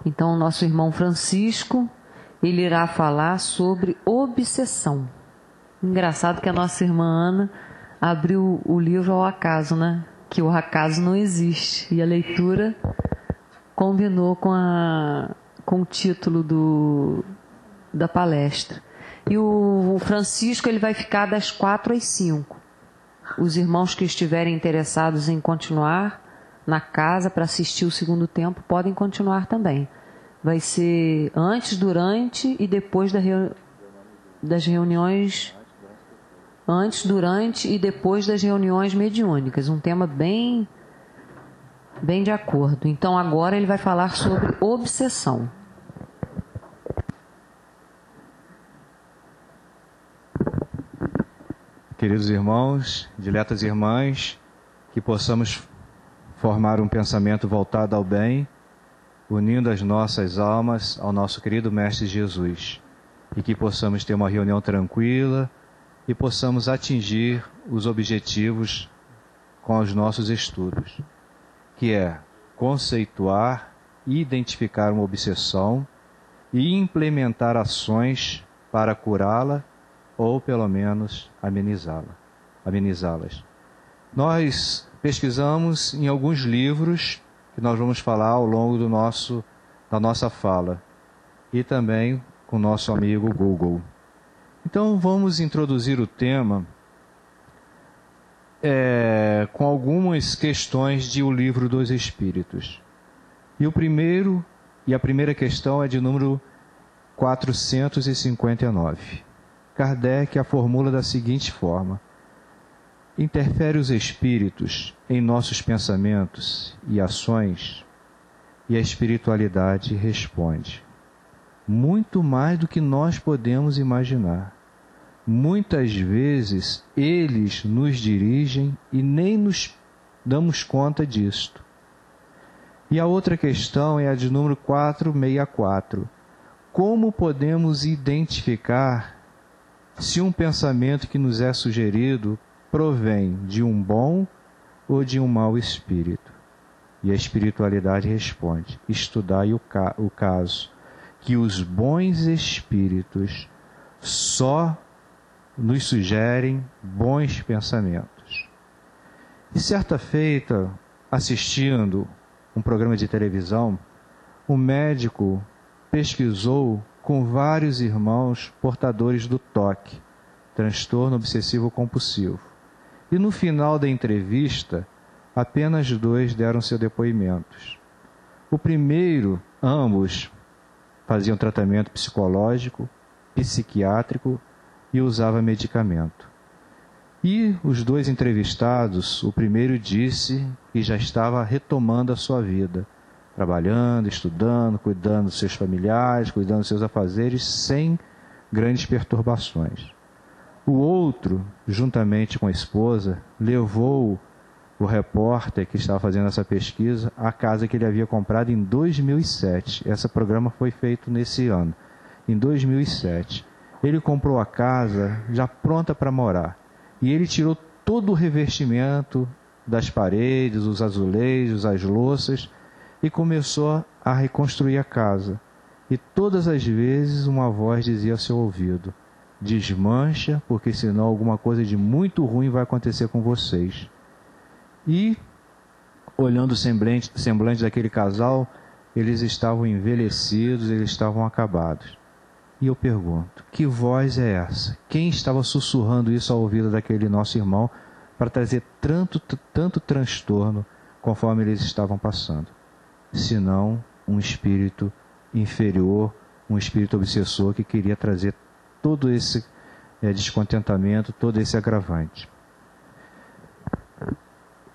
Então, o nosso irmão Francisco, ele irá falar sobre obsessão. Engraçado que a nossa irmã Ana abriu o livro ao acaso, né? Que o acaso não existe. E a leitura combinou com o título da palestra. E o Francisco, ele vai ficar das 4 às 5. Os irmãos que estiverem interessados em continuar na casa para assistir o segundo tempo podem continuar também. Vai ser antes, durante e depois das reuniões. Antes, durante e depois das reuniões mediúnicas. Um tema bem de acordo. Então, agora ele vai falar sobre obsessão. Queridos irmãos, diletas irmãs, que possamos formar um pensamento voltado ao bem, unindo as nossas almas ao nosso querido Mestre Jesus, e que possamos ter uma reunião tranquila e possamos atingir os objetivos com os nossos estudos, que é conceituar, identificar uma obsessão e implementar ações para curá-la ou pelo menos amenizá-las. Nós pesquisamos em alguns livros que nós vamos falar ao longo da nossa fala e também com o nosso amigo Google. Então vamos introduzir o tema com algumas questões de O Livro dos Espíritos. E a primeira questão é de número 459. Kardec a formula da seguinte forma: interfere os espíritos em nossos pensamentos e ações? E a espiritualidade responde: muito mais do que nós podemos imaginar. Muitas vezes eles nos dirigem e nem nos damos conta disto. E a outra questão é a de número 464. Como podemos identificar se um pensamento que nos é sugerido provém de um bom ou de um mau espírito? E a espiritualidade responde: estudai o caso, que os bons espíritos só nos sugerem bons pensamentos. E certa feita, assistindo um programa de televisão, um médico pesquisou com vários irmãos portadores do TOC, transtorno obsessivo compulsivo. E no final da entrevista, apenas 2 deram seus depoimentos. O primeiro, ambos faziam tratamento psicológico, psiquiátrico e usava medicamento. E os 2 entrevistados, o primeiro disse que já estava retomando a sua vida, trabalhando, estudando, cuidando dos seus familiares, cuidando dos seus afazeres, sem grandes perturbações. O outro, juntamente com a esposa, levou o repórter que estava fazendo essa pesquisa à casa que ele havia comprado em 2007. Esse programa foi feito nesse ano, em 2007. Ele comprou a casa já pronta para morar. E ele tirou todo o revestimento das paredes, os azulejos, as louças, e começou a reconstruir a casa. E todas as vezes uma voz dizia ao seu ouvido: desmancha, porque senão alguma coisa de muito ruim vai acontecer com vocês. E, olhando o semblante daquele casal, eles estavam envelhecidos, eles estavam acabados. E eu pergunto: que voz é essa? Quem estava sussurrando isso ao ouvido daquele nosso irmão para trazer tanto transtorno conforme eles estavam passando? Senão um espírito inferior, um espírito obsessor que queria trazer todo esse descontentamento, todo esse agravante.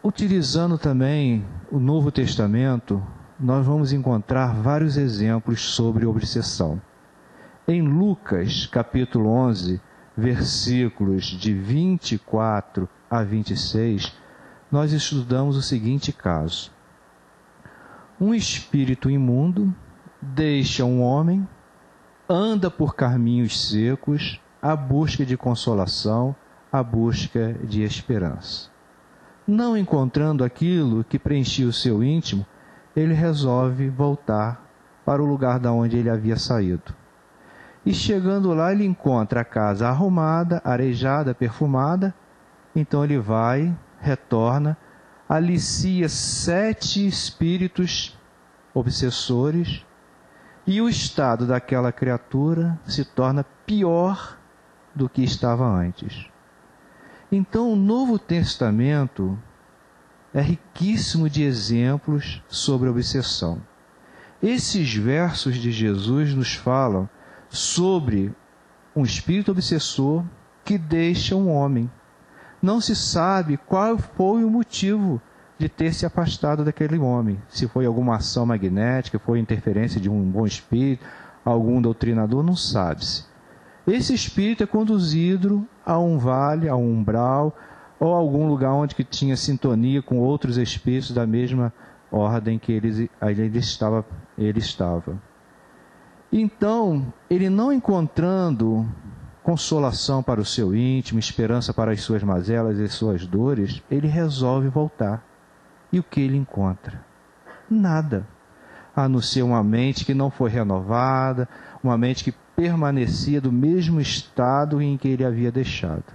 Utilizando também o Novo Testamento, nós vamos encontrar vários exemplos sobre obsessão. Em Lucas, capítulo 11, versículos de 24 a 26, nós estudamos o seguinte caso: um espírito imundo deixa um homem, anda por caminhos secos, à busca de consolação, à busca de esperança. Não encontrando aquilo que preenchia o seu íntimo, ele resolve voltar para o lugar da onde ele havia saído. E chegando lá, ele encontra a casa arrumada, arejada, perfumada. Então ele vai, retorna, alicia 7 espíritos obsessores, e o estado daquela criatura se torna pior do que estava antes. Então o Novo Testamento é riquíssimo de exemplos sobre a obsessão. Esses versos de Jesus nos falam sobre um espírito obsessor que deixa um homem. Não se sabe qual foi o motivo de ter se afastado daquele homem. Se foi alguma ação magnética, foi interferência de um bom espírito, algum doutrinador, não sabe-se. Esse espírito é conduzido a um vale, a um umbral, ou a algum lugar onde que tinha sintonia com outros espíritos da mesma ordem que ele estava. Então, ele não encontrando consolação para o seu íntimo, esperança para as suas mazelas e suas dores, ele resolve voltar. E o que ele encontra? Nada, a não ser uma mente que não foi renovada, uma mente que permanecia do mesmo estado em que ele havia deixado.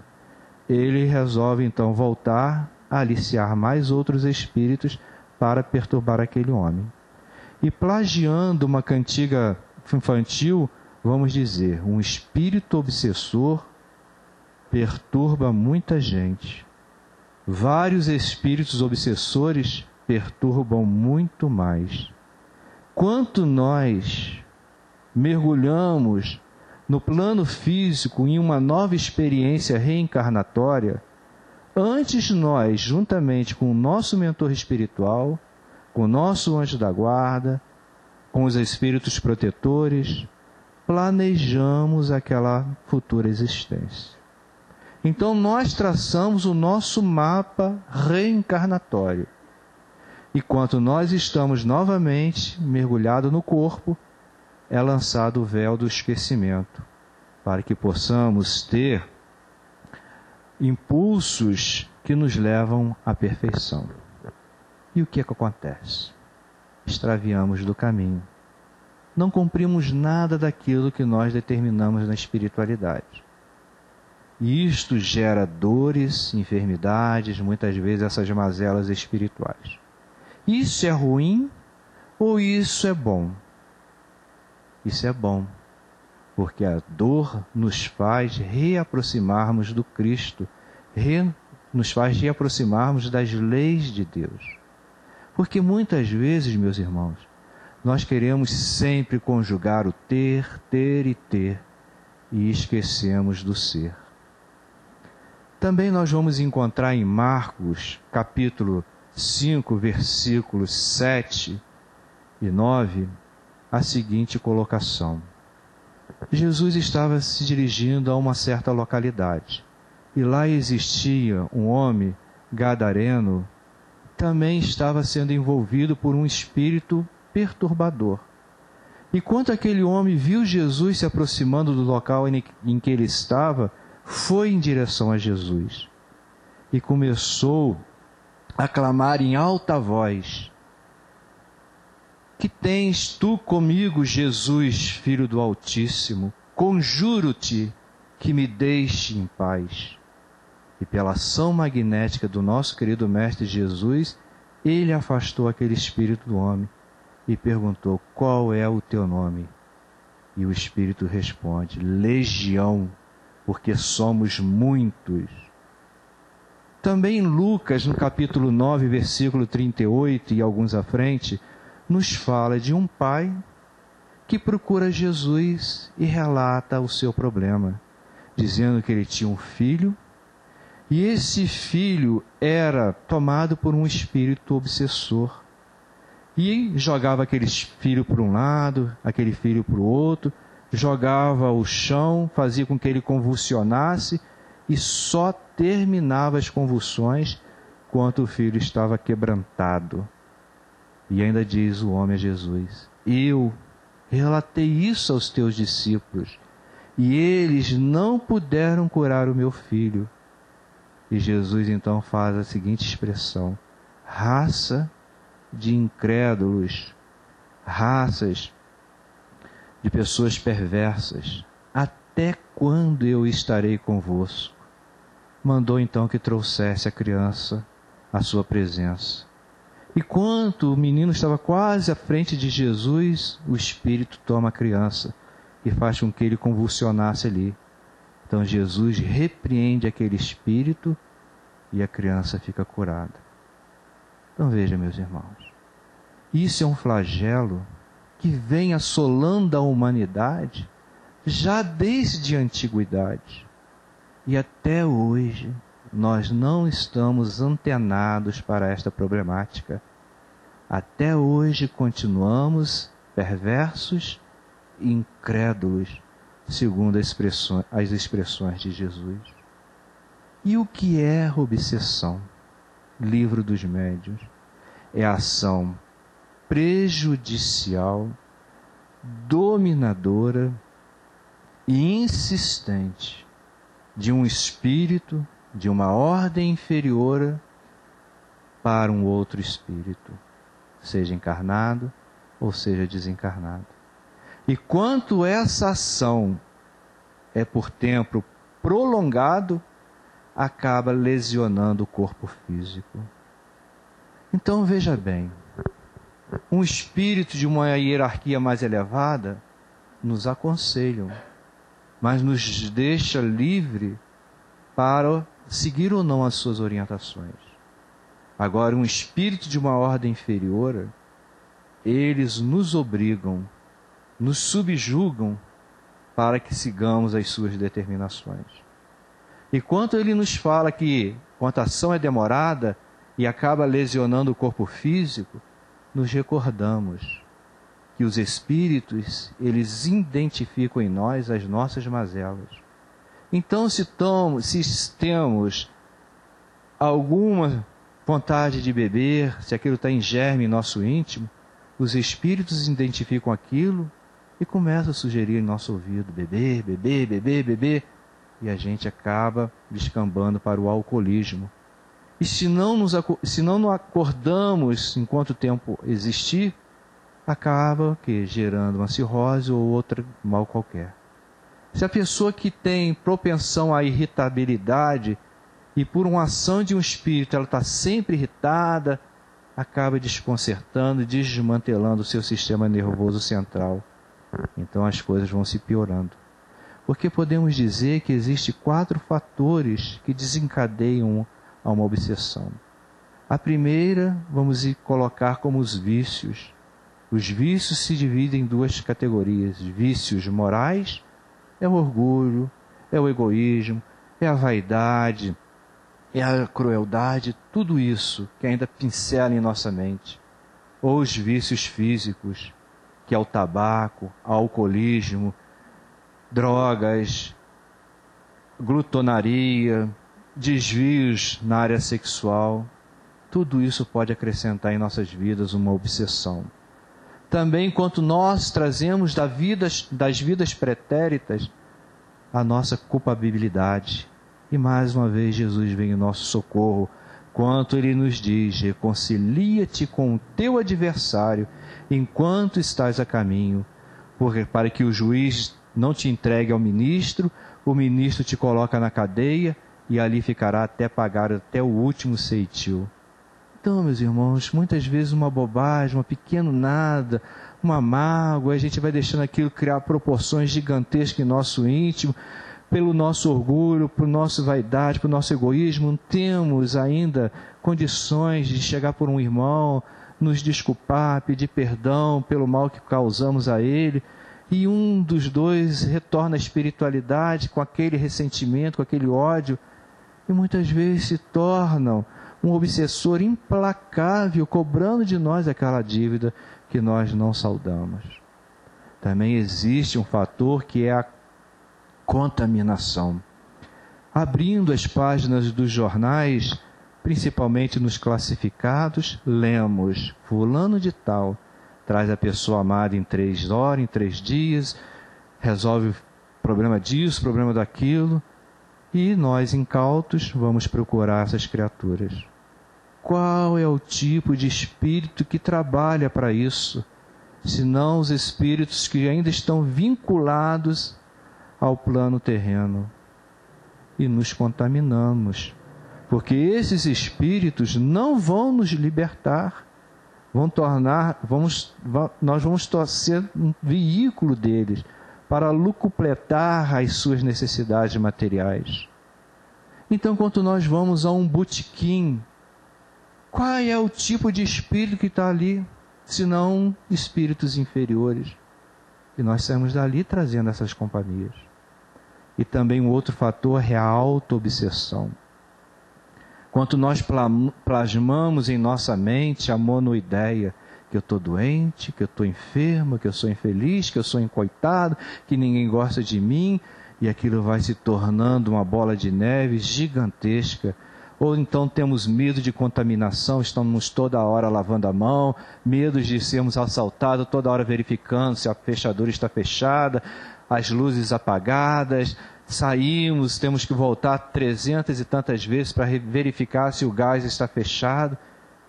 Ele resolve então voltar a aliciar mais outros espíritos para perturbar aquele homem. E plagiando uma cantiga infantil, vamos dizer, um espírito obsessor perturba muita gente. Vários espíritos obsessores perturbam muito mais. Quanto nós mergulhamos no plano físico em uma nova experiência reencarnatória, antes nós, juntamente com o nosso mentor espiritual, com o nosso anjo da guarda, com os espíritos protetores, planejamos aquela futura existência. Então nós traçamos o nosso mapa reencarnatório. E quando nós estamos novamente mergulhados no corpo, é lançado o véu do esquecimento, para que possamos ter impulsos que nos levam à perfeição. E o que é que acontece? Extraviamos do caminho. Não cumprimos nada daquilo que nós determinamos na espiritualidade. E isto gera dores, enfermidades, muitas vezes essas mazelas espirituais. Isso é ruim ou isso é bom? Isso é bom, porque a dor nos faz reaproximarmos do Cristo, nos faz reaproximarmos das leis de Deus. Porque muitas vezes, meus irmãos, nós queremos sempre conjugar o ter, ter e ter, e esquecemos do ser. Também nós vamos encontrar em Marcos, capítulo 5, versículos 7 e 9, a seguinte colocação. Jesus estava se dirigindo a uma certa localidade, e lá existia um homem gadareno, também estava sendo envolvido por um espírito perturbador. E quando aquele homem viu Jesus se aproximando do local em que ele estava, foi em direção a Jesus e começou a clamar em alta voz: que tens tu comigo, Jesus, Filho do Altíssimo? Conjuro-te que me deixe em paz. E pela ação magnética do nosso querido Mestre Jesus, ele afastou aquele espírito do homem e perguntou: qual é o teu nome? E o espírito responde: Legião, porque somos muitos. Também Lucas, no capítulo 9, versículo 38 e alguns à frente, nos fala de um pai que procura Jesus e relata o seu problema, dizendo que ele tinha um filho, e esse filho era tomado por um espírito obsessor, e jogava aquele filho para um lado, aquele filho para o outro, jogava ao chão, fazia com que ele convulsionasse, e só terminava as convulsões quando o filho estava quebrantado. E ainda diz o homem a Jesus: eu relatei isso aos teus discípulos, e eles não puderam curar o meu filho. E Jesus então faz a seguinte expressão: raça de incrédulos, raças de pessoas perversas. Até quando eu estarei convosco? Mandou então que trouxesse a criança à sua presença. E quando o menino estava quase à frente de Jesus, o Espírito toma a criança e faz com que ele convulsionasse ali. Então Jesus repreende aquele espírito e a criança fica curada. Então veja, meus irmãos, isso é um flagelo que vem assolando a humanidade já desde a antiguidade. E até hoje nós não estamos antenados para esta problemática. Até hoje continuamos perversos e incrédulos, segundo as expressões de Jesus. E o que é obsessão? Livro dos Médiuns. É a ação prejudicial, dominadora e insistente de um espírito, de uma ordem inferior para um outro espírito, seja encarnado ou seja desencarnado. E quanto essa ação é por tempo prolongado, acaba lesionando o corpo físico. Então veja bem, um espírito de uma hierarquia mais elevada nos aconselham, mas nos deixa livre para seguir ou não as suas orientações. Agora, um espírito de uma ordem inferior, eles nos obrigam, nos subjugam para que sigamos as suas determinações. E quando ele nos fala que quando a ação é demorada e acaba lesionando o corpo físico, nos recordamos que os espíritos, eles identificam em nós as nossas mazelas. Então, se temos alguma vontade de beber, se aquilo está em germe em nosso íntimo, os espíritos identificam aquilo e começam a sugerir em nosso ouvido: beber, beber, beber, beber. E a gente acaba descambando para o alcoolismo. E se não nos acordamos enquanto o tempo existir, acaba gerando uma cirrose ou outro mal qualquer. Se a pessoa que tem propensão à irritabilidade e por uma ação de um espírito ela está sempre irritada, acaba desconcertando e desmantelando o seu sistema nervoso central. Então as coisas vão se piorando. Porque podemos dizer que existem 4 fatores que desencadeiam a uma obsessão. A primeira, vamos colocar como os vícios. Os vícios se dividem em 2 categorias. Vícios morais é o orgulho, é o egoísmo, é a vaidade, é a crueldade, tudo isso que ainda pincela em nossa mente. Ou os vícios físicos, que é o tabaco, o alcoolismo, drogas, glutonaria, desvios na área sexual. Tudo isso pode acrescentar em nossas vidas uma obsessão. Também, enquanto nós trazemos das vidas pretéritas a nossa culpabilidade. E mais uma vez Jesus vem em nosso socorro, quanto Ele nos diz: reconcilia-te com o teu adversário enquanto estás a caminho, para que o juiz não te entregue ao ministro, o ministro te coloca na cadeia e ali ficará até pagar até o último ceitil. Então, meus irmãos, muitas vezes uma bobagem, um pequeno nada, uma mágoa, a gente vai deixando aquilo criar proporções gigantescas em nosso íntimo, pelo nosso orgulho, por nossa vaidade, por nosso egoísmo. Não temos ainda condições de chegar por um irmão, nos desculpar, pedir perdão pelo mal que causamos a ele, e um dos dois retorna à espiritualidade com aquele ressentimento, com aquele ódio, e muitas vezes se tornam um obsessor implacável, cobrando de nós aquela dívida que nós não saldamos. Também existe um fator que é a contaminação. Abrindo as páginas dos jornais, principalmente nos classificados, lemos: fulano de tal traz a pessoa amada em 3 horas, em 3 dias, resolve o problema disso, problema daquilo, e nós, incautos, vamos procurar essas criaturas. Qual é o tipo de espírito que trabalha para isso? senão os espíritos que ainda estão vinculados ao plano terreno. E nos contaminamos, porque esses espíritos não vão nos libertar, nós vamos ser um veículo deles para lucupletar as suas necessidades materiais. Então, quando nós vamos a um botequim, qual é o tipo de espírito que está ali, senão espíritos inferiores? E nós saímos dali trazendo essas companhias. E também um outro fator é a auto-obsessão. Quando nós plasmamos em nossa mente a monoideia, que eu estou doente, que eu estou enfermo, que eu sou infeliz, que eu sou encoitado, que ninguém gosta de mim, e aquilo vai se tornando uma bola de neve gigantesca. Ou então temos medo de contaminação, estamos toda hora lavando a mão, medo de sermos assaltados, toda hora verificando se a fechadura está fechada, as luzes apagadas, saímos, temos que voltar 300 e tantas vezes para verificar se o gás está fechado.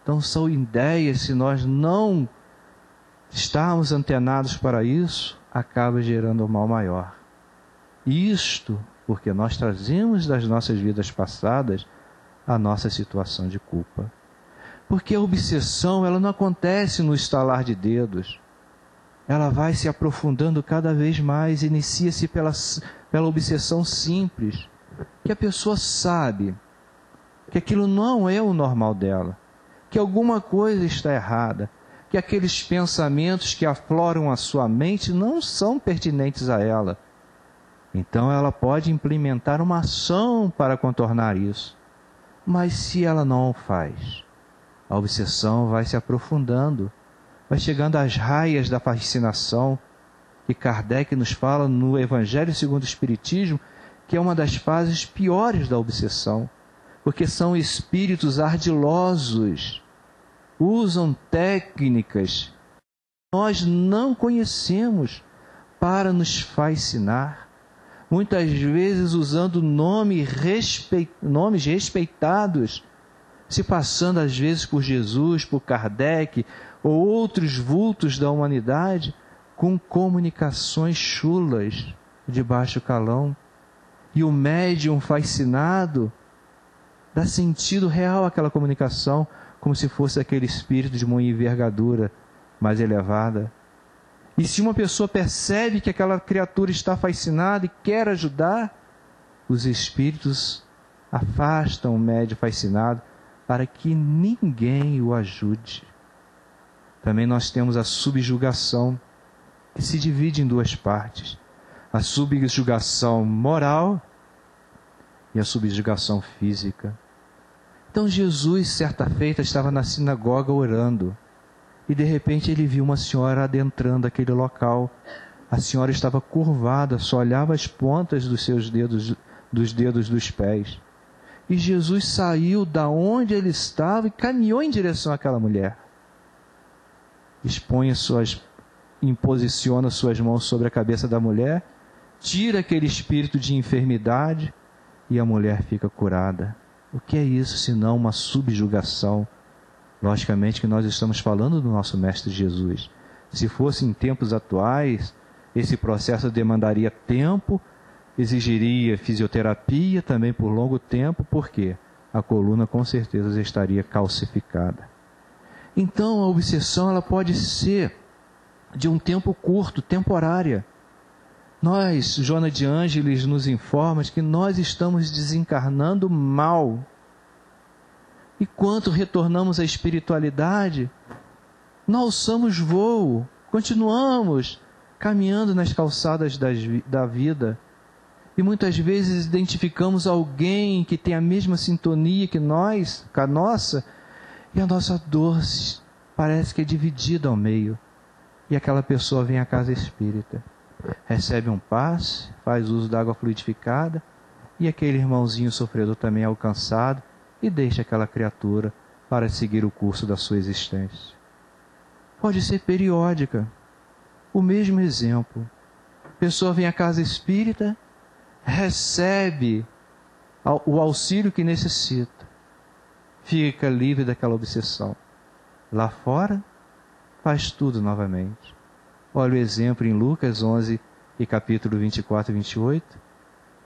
Então são ideias, se nós não estarmos antenados para isso, acaba gerando um mal maior. Isto porque nós trazemos das nossas vidas passadas a nossa situação de culpa. Porque a obsessão, ela não acontece no estalar de dedos. Ela vai se aprofundando cada vez mais, inicia-se pela obsessão simples, que a pessoa sabe que aquilo não é o normal dela, que alguma coisa está errada, que aqueles pensamentos que afloram a sua mente não são pertinentes a ela. Então ela pode implementar uma ação para contornar isso. Mas se ela não o faz, a obsessão vai se aprofundando, vai chegando às raias da fascinação, que Kardec nos fala no Evangelho segundo o Espiritismo, que é uma das fases piores da obsessão, porque são espíritos ardilosos, usam técnicas que nós não conhecemos para nos fascinar, muitas vezes usando nomes respeitados, se passando às vezes por Jesus, por Kardec, ou outros vultos da humanidade, com comunicações chulas de baixo calão. E o médium fascinado dá sentido real àquela comunicação, como se fosse aquele espírito de uma envergadura mais elevada. E se uma pessoa percebe que aquela criatura está fascinada e quer ajudar, os espíritos afastam o médium fascinado para que ninguém o ajude. Também nós temos a subjugação, que se divide em duas partes. A subjugação moral e a subjugação física. Então Jesus, certa feita, estava na sinagoga orando. E de repente ele viu uma senhora adentrando aquele local. A senhora estava curvada, só olhava as pontas dos seus dedos, dos dedos dos pés. E Jesus saiu da onde ele estava e caminhou em direção àquela mulher. Imposiciona suas mãos sobre a cabeça da mulher, tira aquele espírito de enfermidade e a mulher fica curada. O que é isso senão uma subjugação? Logicamente que nós estamos falando do nosso Mestre Jesus. Se fosse em tempos atuais, esse processo demandaria tempo, exigiria fisioterapia também por longo tempo, porque a coluna com certeza estaria calcificada. Então a obsessão ela pode ser de um tempo curto, temporária. Nós, Joana de Ângeles nos informa que nós estamos desencarnando mal. E quando retornamos à espiritualidade, não alçamos voo, continuamos caminhando nas calçadas da vida. E muitas vezes identificamos alguém que tem a mesma sintonia que nós, com a nossa, e a nossa dor parece que é dividida ao meio. E aquela pessoa vem à casa espírita, recebe um passe, faz uso da água fluidificada, e aquele irmãozinho sofredor também é alcançado, e deixa aquela criatura para seguir o curso da sua existência. Pode ser periódica. O mesmo exemplo. A pessoa vem à casa espírita, recebe o auxílio que necessita, fica livre daquela obsessão. Lá fora, faz tudo novamente. Olha o exemplo em Lucas 11 e capítulo 24 e 28.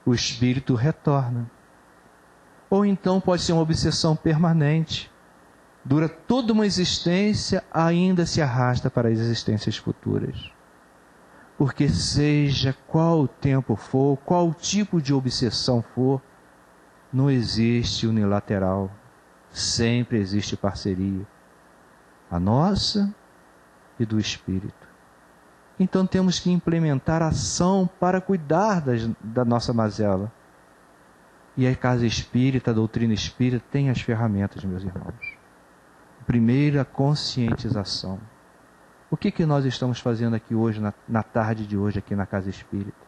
O espírito retorna. Ou então pode ser uma obsessão permanente. Dura toda uma existência, ainda se arrasta para as existências futuras. Porque seja qual o tempo for, qual tipo de obsessão for, não existe unilateral. Sempre existe parceria. A nossa e do espírito. Então temos que implementar ação para cuidar da nossa mazela. E a casa espírita, a doutrina espírita, tem as ferramentas, meus irmãos. Primeira, conscientização. O que nós estamos fazendo aqui hoje, na tarde de hoje, aqui na casa espírita?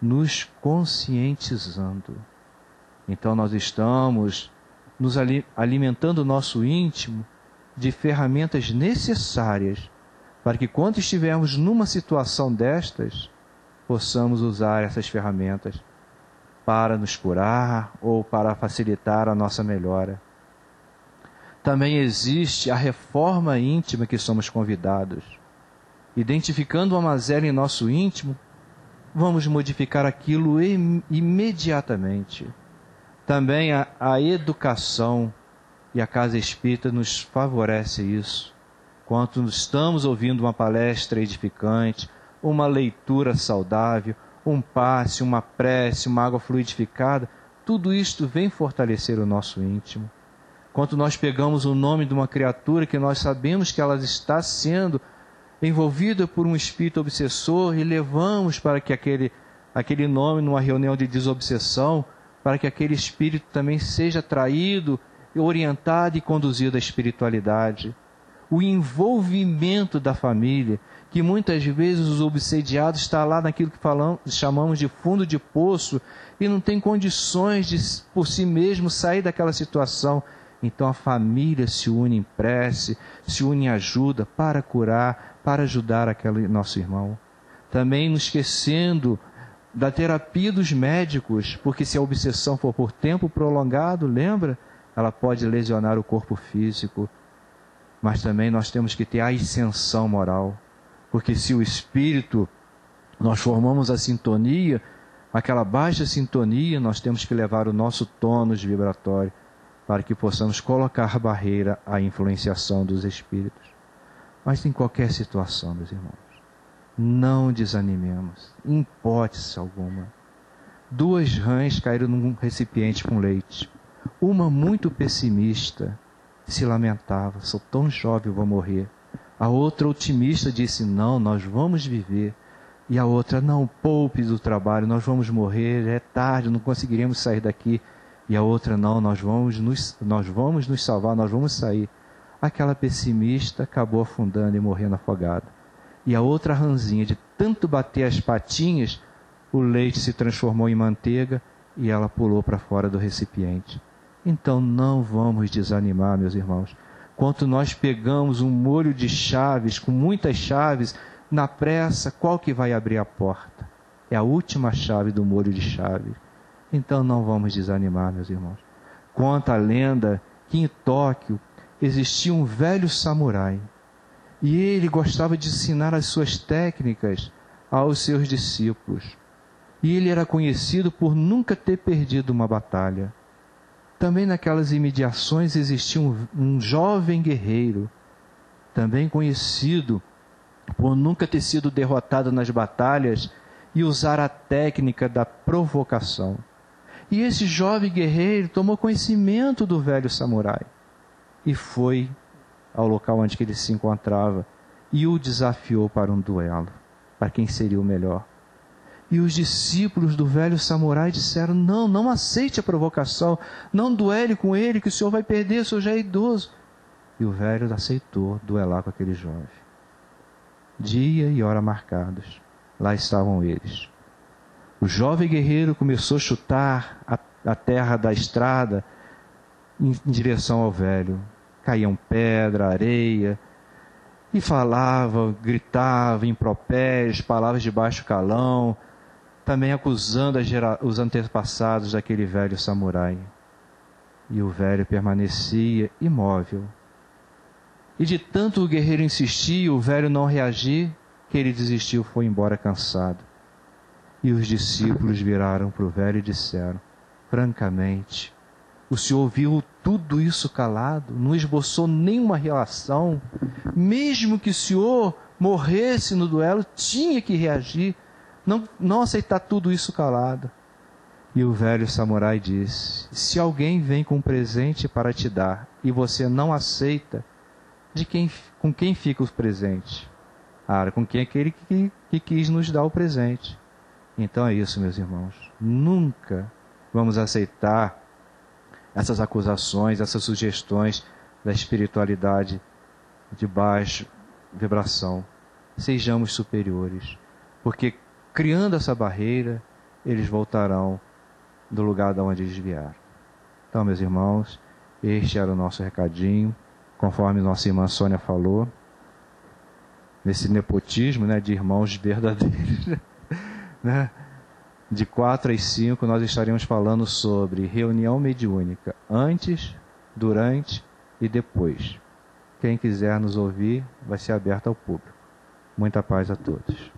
Nos conscientizando. Então nós estamos nos alimentando o nosso íntimo de ferramentas necessárias para que quando estivermos numa situação destas, possamos usar essas ferramentas para nos curar ou para facilitar a nossa melhora. Também existe a reforma íntima que somos convidados. Identificando uma mazela em nosso íntimo, vamos modificar aquilo imediatamente. Também a educação e a casa espírita nos favorece isso. Quando estamos ouvindo uma palestra edificante, uma leitura saudável, um passe, uma prece, uma água fluidificada, tudo isto vem fortalecer o nosso íntimo. Quando nós pegamos o nome de uma criatura que nós sabemos que ela está sendo envolvida por um espírito obsessor e levamos para que aquele nome numa reunião de desobsessão, para que aquele espírito também seja traído, orientado e conduzido à espiritualidade. O envolvimento da família, que muitas vezes os obsediados estão lá naquilo que chamamos de fundo de poço e não tem condições de por si mesmo sair daquela situação. Então a família se une em prece, se une em ajuda para curar, para ajudar aquele nosso irmão. Também não esquecendo da terapia dos médicos, porque se a obsessão for por tempo prolongado, lembra? Ela pode lesionar o corpo físico. Mas também nós temos que ter a ascensão moral. Porque se o espírito, nós formamos a sintonia, aquela baixa sintonia, nós temos que levar o nosso tônus vibratório para que possamos colocar barreira à influenciação dos espíritos. Mas em qualquer situação, meus irmãos, não desanimemos, em hipótese alguma. 2 rãs caíram num recipiente com leite. Uma muito pessimista se lamentava, sou tão jovem, vou morrer. A outra otimista disse, não, nós vamos viver. E a outra, não, poupe do trabalho, nós vamos morrer, é tarde, não conseguiremos sair daqui. E a outra, não, nós vamos nos salvar, nós vamos sair. Aquela pessimista acabou afundando e morrendo afogada. E a outra rãzinha, de tanto bater as patinhas, o leite se transformou em manteiga e ela pulou para fora do recipiente. Então não vamos desanimar, meus irmãos. Quando nós pegamos um molho de chaves, com muitas chaves, na pressa, qual que vai abrir a porta? É a última chave do molho de chave. Então não vamos desanimar, meus irmãos. Conta a lenda que em Tóquio existia um velho samurai. E ele gostava de ensinar as suas técnicas aos seus discípulos. E ele era conhecido por nunca ter perdido uma batalha. Também naquelas imediações existia um jovem guerreiro, também conhecido por nunca ter sido derrotado nas batalhas e usar a técnica da provocação. E esse jovem guerreiro tomou conhecimento do velho samurai e foi ao local onde ele se encontrava e o desafiou para um duelo, para quem seria o melhor. E os discípulos do velho samurai disseram, não aceite a provocação, não duele com ele, que o senhor vai perder, o senhor já é idoso. E o velho aceitou duelar com aquele jovem. Dia e hora marcados, lá estavam eles. O jovem guerreiro começou a chutar a terra da estrada em direção ao velho. Caíam pedra, areia, e falava, gritava impropérios, palavras de baixo calão, também acusando os antepassados daquele velho samurai. E o velho permanecia imóvel. E de tanto o guerreiro insistir, o velho não reagir, que ele desistiu, foi embora cansado. E os discípulos viraram para o velho e disseram: francamente, o senhor viu tudo isso calado, não esboçou nenhuma relação, mesmo que o senhor morresse no duelo, tinha que reagir, não aceitar tudo isso calado. E o velho samurai disse: se alguém vem com um presente para te dar e você não aceita, com quem fica o presente? Com quem é aquele que quis nos dar o presente. Então é isso, meus irmãos. Nunca vamos aceitar essas acusações, essas sugestões da espiritualidade de baixa vibração. Sejamos superiores, porque criando essa barreira, eles voltarão do lugar de onde eles vieram. Então, meus irmãos, este era o nosso recadinho, conforme nossa irmã Sônia falou, nesse nepotismo, né, de irmãos verdadeiros, né? De 4 às 5 nós estaremos falando sobre reunião mediúnica, antes, durante e depois. Quem quiser nos ouvir, vai ser aberto ao público. Muita paz a todos.